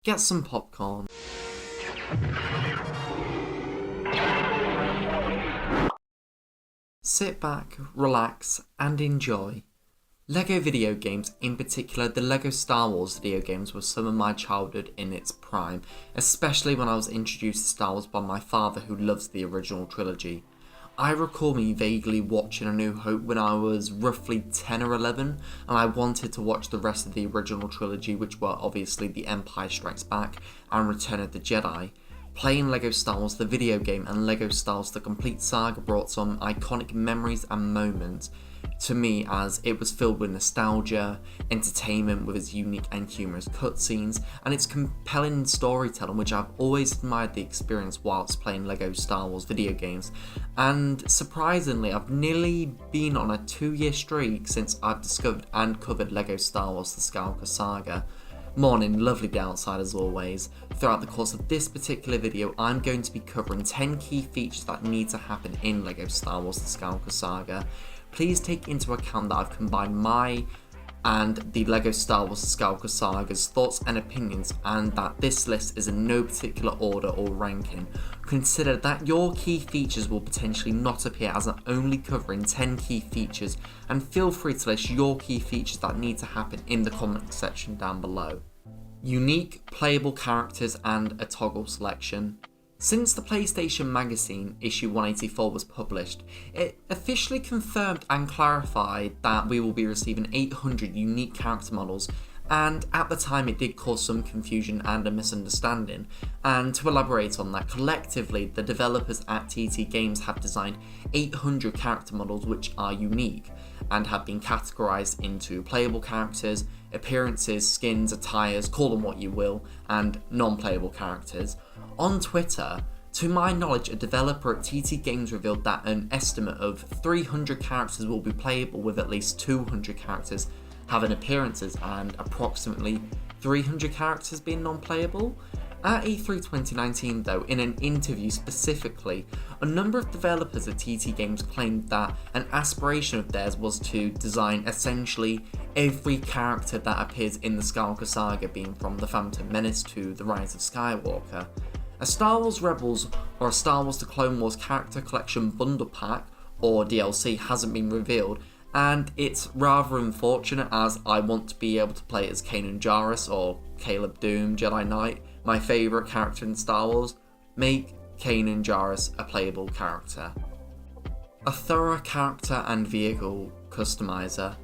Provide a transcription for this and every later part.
Get some popcorn. Sit back, relax, and enjoy. LEGO video games, in particular the LEGO Star Wars video games, were some of my childhood in its prime, especially when I was introduced to Star Wars by my father, who loves the original trilogy. I recall me vaguely watching A New Hope when I was roughly 10 or 11, and I wanted to watch the rest of the original trilogy, which were obviously The Empire Strikes Back and Return of the Jedi. Playing LEGO Star Wars the video game and LEGO Star Wars the complete saga brought some iconic memories and moments to me, as it was filled with nostalgia, entertainment with its unique and humorous cutscenes, and its compelling storytelling, which I've always admired the experience whilst playing LEGO Star Wars video games. And surprisingly, I've nearly been on a 2-year streak since I've discovered and covered LEGO Star Wars the Skywalker Saga. Morning, lovely day outside as always. Throughout the course of this particular video, I'm going to be covering 10 key features that need to happen in LEGO Star Wars the Skywalker Saga. Please take into account that I've combined my and the LEGO Star Wars the Skywalker Saga's thoughts and opinions, and that this list is in no particular order or ranking. Consider that your key features will potentially not appear, as I'm only covering 10 key features, and feel free to list your key features that need to happen in the comment section down below. Unique playable characters and a toggle selection. Since the PlayStation Magazine issue 184 was published, it officially confirmed and clarified that we will be receiving 800 unique character models, and at the time it did cause some confusion and a misunderstanding. And to elaborate on that, collectively the developers at TT Games have designed 800 character models which are unique and have been categorised into playable characters, appearances, skins, attires, call them what you will, and non-playable characters. On Twitter, to my knowledge, a developer at TT Games revealed that an estimate of 300 characters will be playable, with at least 200 characters having appearances and approximately 300 characters being non-playable. At E3 2019 though, in an interview specifically, a number of developers at TT Games claimed that an aspiration of theirs was to design essentially every character that appears in the Skywalker Saga, being from The Phantom Menace to The Rise of Skywalker. A Star Wars Rebels or a Star Wars The Clone Wars Character Collection Bundle Pack, or DLC, hasn't been revealed, and it's rather unfortunate, as I want to be able to play as Kanan Jarrus or Caleb Doom Jedi Knight, my favourite character in Star Wars. Make Kanan Jarrus a playable character. A thorough character and vehicle customizer.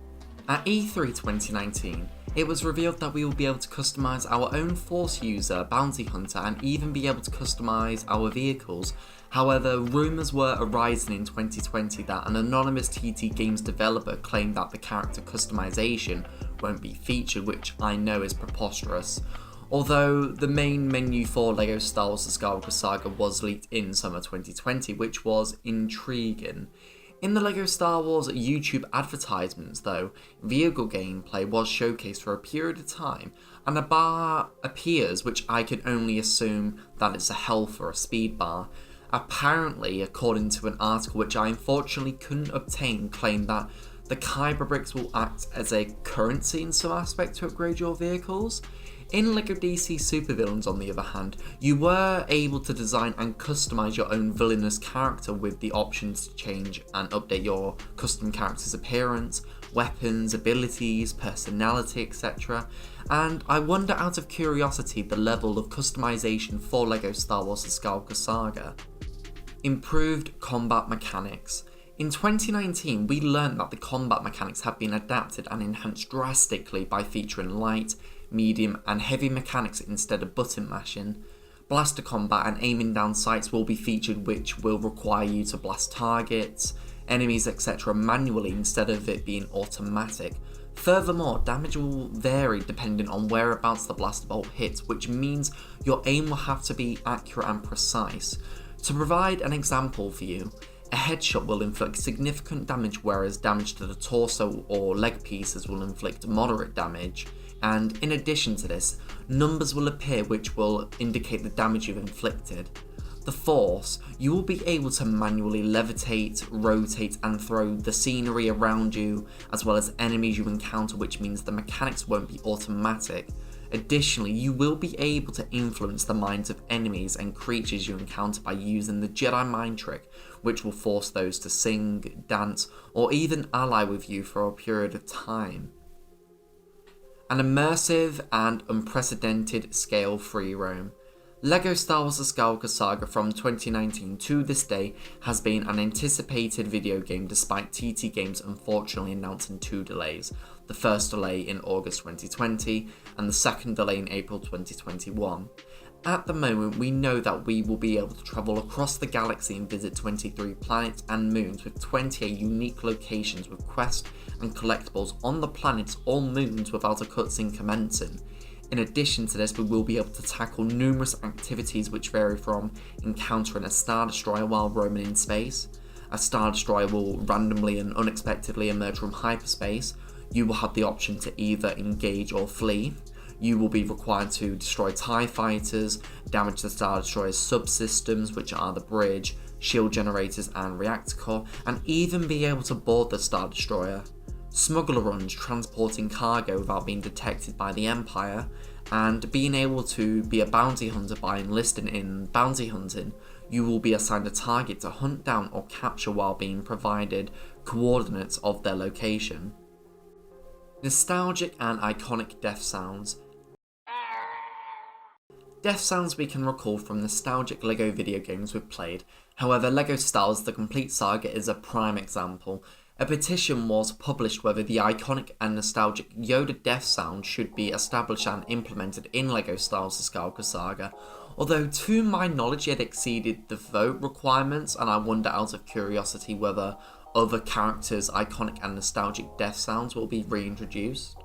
At E3 2019, it was revealed that we will be able to customise our own Force user, Bounty Hunter, and even be able to customise our vehicles. However, rumours were arising in 2020 that an anonymous TT Games developer claimed that the character customisation won't be featured, which I know is preposterous. Although the main menu for LEGO Star Wars The Skywalker Saga was leaked in summer 2020, which was intriguing. In the LEGO Star Wars YouTube advertisements though, vehicle gameplay was showcased for a period of time, and a bar appears, which I can only assume that it's a health or a speed bar. Apparently, according to an article which I unfortunately couldn't obtain, claimed that the Kyber bricks will act as a currency in some aspect to upgrade your vehicles. In LEGO DC Supervillains, on the other hand, you were able to design and customise your own villainous character with the options to change and update your custom character's appearance, weapons, abilities, personality, etc. And I wonder, out of curiosity, the level of customisation for LEGO Star Wars The Skywalker Saga. Improved combat mechanics. In 2019, we learned that the combat mechanics have been adapted and enhanced drastically by featuring light, medium and heavy mechanics instead of button mashing. Blaster combat and aiming down sights will be featured, which will require you to blast targets, enemies, etc. manually instead of it being automatic. Furthermore, damage will vary depending on whereabouts the blaster bolt hits, which means your aim will have to be accurate and precise. To provide an example for you, a headshot will inflict significant damage, whereas damage to the torso or leg pieces will inflict moderate damage. And in addition to this, numbers will appear which will indicate the damage you've inflicted. The Force, you will be able to manually levitate, rotate and throw the scenery around you, as well as enemies you encounter, which means the mechanics won't be automatic. Additionally, you will be able to influence the minds of enemies and creatures you encounter by using the Jedi mind trick, which will force those to sing, dance, or even ally with you for a period of time. An immersive and unprecedented scale free roam. LEGO Star Wars: The Skywalker Saga from 2019 to this day has been an anticipated video game despite TT Games unfortunately announcing 2 delays, the first delay in August 2020 and the second delay in April 2021. At the moment, we know that we will be able to travel across the galaxy and visit 23 planets and moons with 28 unique locations with quests and collectibles on the planets or moons without a cutscene commencing. In addition to this, we will be able to tackle numerous activities which vary from encountering a Star Destroyer while roaming in space. A Star Destroyer will randomly and unexpectedly emerge from hyperspace. You will have the option to either engage or flee. You will be required to destroy TIE fighters, damage the Star Destroyer's subsystems, which are the bridge, shield generators and reactor core, and even be able to board the Star Destroyer. Smuggler runs, transporting cargo without being detected by the Empire, and being able to be a bounty hunter by enlisting in bounty hunting. You will be assigned a target to hunt down or capture while being provided coordinates of their location. Nostalgic and iconic death sounds. Death sounds we can recall from nostalgic LEGO video games we've played. However, LEGO Star Wars: The Complete Saga is a prime example. A petition was published whether the iconic and nostalgic Yoda death sound should be established and implemented in LEGO Star Wars: The Skywalker Saga. Although to my knowledge it exceeded the vote requirements, and I wonder out of curiosity whether other characters' iconic and nostalgic death sounds will be reintroduced.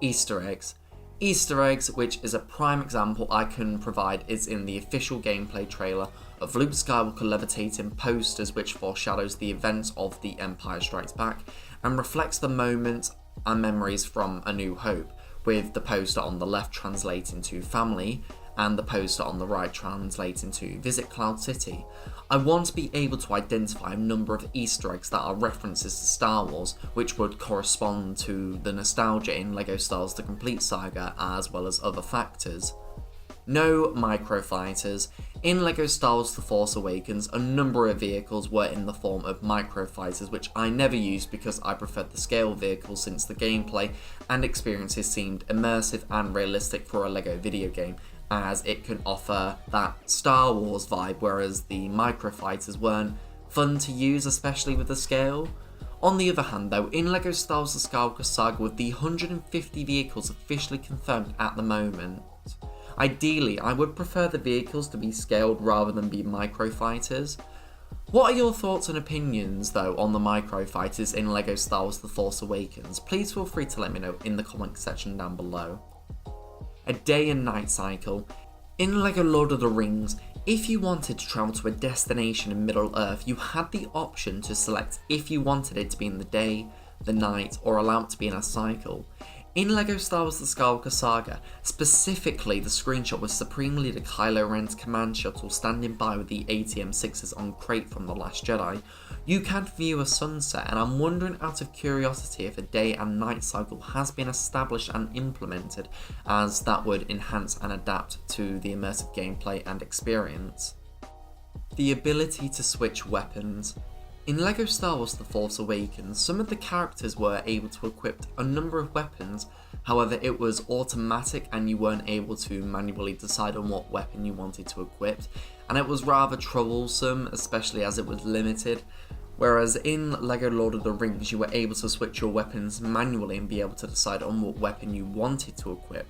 Easter eggs. Easter eggs, which is a prime example I can provide, is in the official gameplay trailer of Luke Skywalker levitating posters which foreshadows the events of The Empire Strikes Back and reflects the moments and memories from A New Hope, with the poster on the left translating to family and the poster on the right translating to visit Cloud City. I want to be able to identify a number of Easter eggs that are references to Star Wars, which would correspond to the nostalgia in LEGO Star Wars: The Complete Saga, as well as other factors. No Microfighters. In LEGO Star Wars: The Force Awakens, a number of vehicles were in the form of Microfighters, which I never used because I preferred the scale vehicles since the gameplay and experiences seemed immersive and realistic for a LEGO video game, as it can offer that Star Wars vibe, whereas the Microfighters weren't fun to use, especially with the scale. On the other hand though, in LEGO Star Wars: The Skywalker Saga, with the 150 vehicles officially confirmed at the moment, ideally I would prefer the vehicles to be scaled rather than be Microfighters. What are your thoughts and opinions though on the Microfighters in LEGO Star Wars: The Force Awakens? Please feel free to let me know in the comment section down below. A day and night cycle. In LEGO Lord of the Rings, if you wanted to travel to a destination in Middle Earth, you had the option to select if you wanted it to be in the day, the night, or allow it to be in a cycle. In LEGO Star Wars: The Skywalker Saga, specifically the screenshot with Supreme Leader Kylo Ren's command shuttle standing by with the ATM-6s on crate from The Last Jedi, you can view a sunset, and I'm wondering out of curiosity if a day and night cycle has been established and implemented, as that would enhance and adapt to the immersive gameplay and experience. The ability to switch weapons. In LEGO Star Wars: The Force Awakens, some of the characters were able to equip a number of weapons, however it was automatic and you weren't able to manually decide on what weapon you wanted to equip, and it was rather troublesome, especially as it was limited. Whereas in LEGO Lord of the Rings, you were able to switch your weapons manually and be able to decide on what weapon you wanted to equip.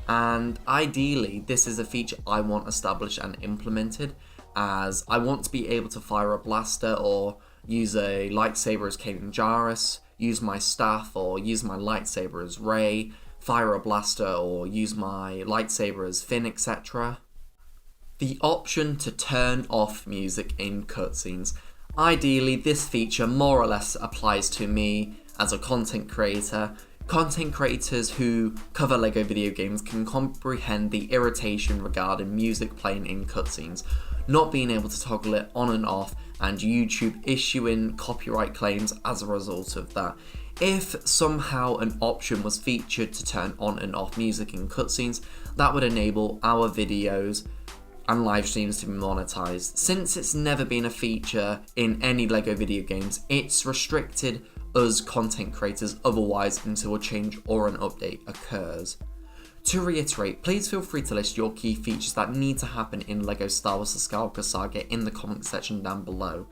And ideally, this is a feature I want established and implemented, as I want to be able to fire a blaster or use a lightsaber as Kanan Jarrus, use my staff or use my lightsaber as Rey, fire a blaster or use my lightsaber as Finn, etc. The option to turn off music in cutscenes. Ideally, this feature more or less applies to me as a content creator. Content creators who cover LEGO video games can comprehend the irritation regarding music playing in cutscenes, not being able to toggle it on and off, and YouTube issuing copyright claims as a result of that. If somehow an option was featured to turn on and off music in cutscenes, that would enable our videos and live streams to be monetized. Since it's never been a feature in any LEGO video games, it's restricted us content creators otherwise until a change or an update occurs. To reiterate, please feel free to list your key features that need to happen in LEGO Star Wars The Skywalker Saga in the comment section down below.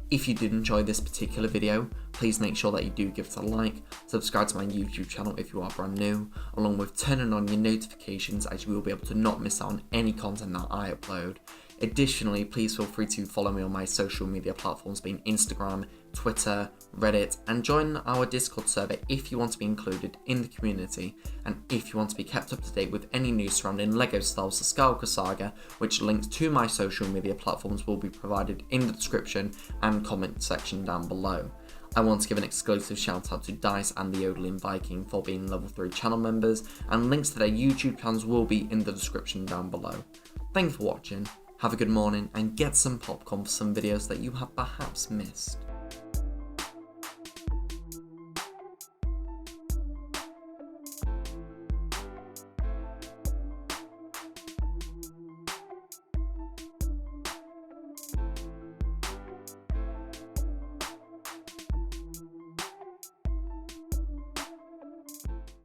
If you did enjoy this particular video, please make sure that you do give it a like, subscribe to my YouTube channel if you are brand new, along with turning on your notifications as you will be able to not miss out on any content that I upload. Additionally, please feel free to follow me on my social media platforms being Instagram, Twitter, Reddit, and join our Discord server if you want to be included in the community and if you want to be kept up to date with any news surrounding LEGO Star Wars The Skywalker Saga, which links to my social media platforms will be provided in the description and comment section down below. I want to give an exclusive shout out to Dice and the Yodeling Viking for being level 3 channel members, and links to their YouTube channels will be in the description down below. Thanks for watching, have a good morning, and get some popcorn for some videos that you have perhaps missed.